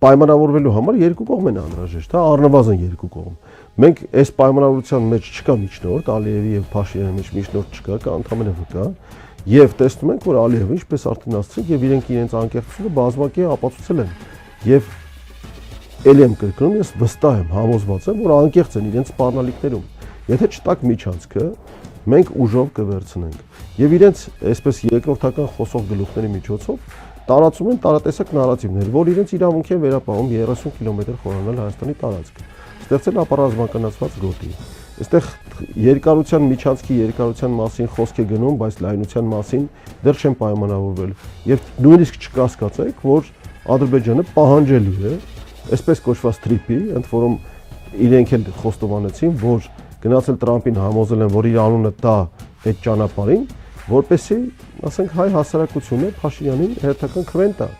պայմանավորվելու համար երկու կողմ են անհրաժեշտ, հա, առնվազն երկու կողմ։ Մենք այս պայմանավորության մեջ չկա միջնորդ, Ալիևի եւ Փաշինյանի մեջ միջնորդ չկա, կա ընդհանրապես վկա, եւ տեսնում ենք, որ Ալիևը ինչպես արդեն ասացինք, եւ իրենք իրենց անկեղծությունը բազմակի ապացուցել են։ Եվ ելի եմ կրկնում, ես վստահ եմ, համոզված եմ, որ անկեղծ են իրենց սպառնալիքներում։ Եթե չտակ միջանցքը, մենք ուժով կվերցնենք։ Եվ իրենց այսպես երկրորդական խոսող գլուխների միջոցով տարածում են տարատեսակ նարատիվներ, որ իրենց իրավունք են վերապահում 30 կիլոմետր խորանալ Հայաստանի տարածք, ստեղծել ապառազմականացված գոտի։ Այստեղ երկարության միջանցքի երկարության մասին խոսք է գնում, բայց լայնության մասին դեռ չեն պայմանավորվել։ Եվ նույնիսկ չկասկածեք, որ Ադրբեջանը պահանջելու է այսպես կոչված տրիպի, ընդ որում իրենք էլ խոստովանեցին, որ գնացել Տրամպին համոզել են, որ իր անունը տա այդ ճանապարհին, որպեսզի, ասենք, հայ հասարակությունը Փաշինյանին հերթական քվեն տա։